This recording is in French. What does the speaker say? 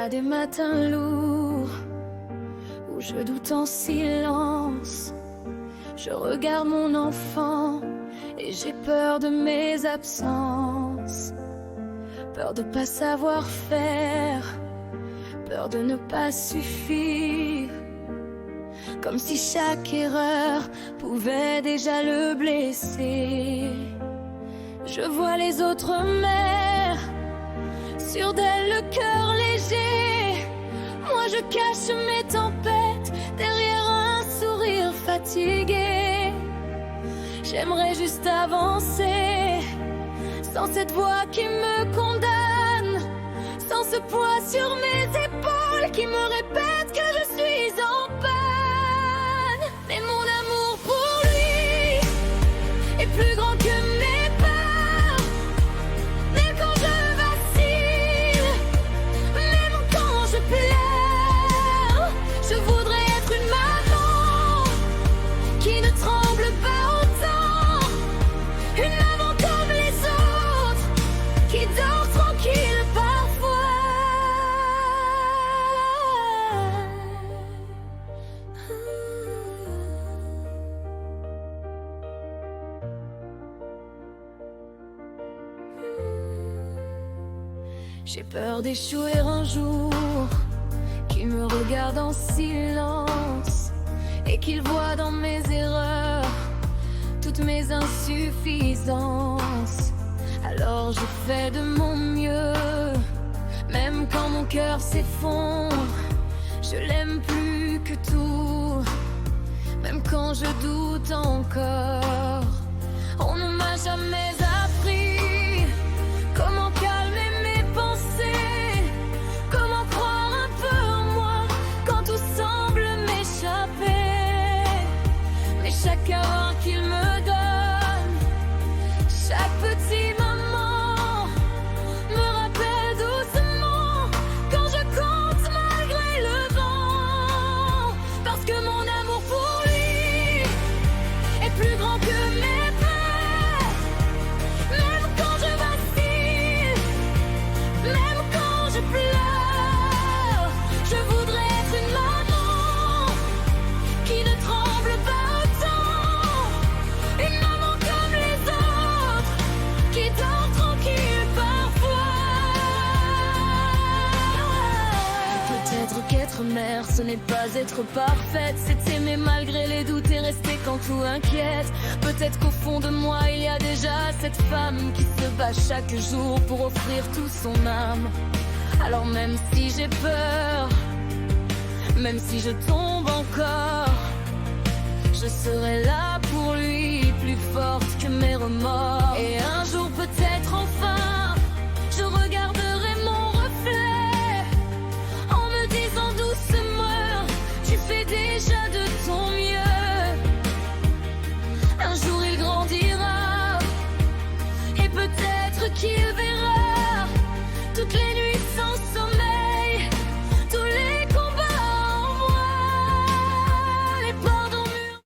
a des matins lourds où je doute en silence. Je regarde mon enfant et j'ai peur de mes absences. Peur de pas savoir faire, peur de ne pas suffire. Comme si chaque erreur pouvait déjà le blesser. Je vois les autres mères, sûres d'elles le cœur léger. Moi je cache mes tempêtes derrière un sourire fatigué. J'aimerais juste avancer, sans cette voix qui me condamne, sans ce poids sur mes épaules qui me répète que je suis en panne. Mais mon amour pour lui est plus grand que mes peurs. Même quand je vacille, même quand je pleure, je voudrais être une maman qui ne tremble pas autant. Une maman comme les autres, qui dort tranquille parfois. J'ai peur d'échouer un jour, qu'il me regarde en silence et qu'il voit dans mes erreurs toutes mes insuffisances. Alors je fais de mon mieux, même quand mon cœur s'effondre. Je l'aime plus que tout, même quand je doute encore. On ne m'a jamais appris comment calmer mes pensées, comment croire un peu en moi quand tout semble m'échapper. Mais chaque heure qu'il me donne, chaque petit moment me rappelle doucement quand je compte malgré le vent. Parce que mon amour pour lui est plus grand que mes peurs. Même quand je vacille, même quand je pleure, je voudrais être une maman qui ne tremble pas autant. Une maman comme les autres, qui dort tranquille parfois. Peut-être qu'être mère, ce n'est pas être parfaite, c'est aimer malgré les doutes et rester quand tout inquiète. Peut-être qu'au fond de moi, il y a déjà cette femme qui se bat chaque jour pour offrir tout son âme. Alors même si j'ai peur, même si je tombe encore, je serai là pour lui, plus forte que mes remords. Et un jour peut-être enfin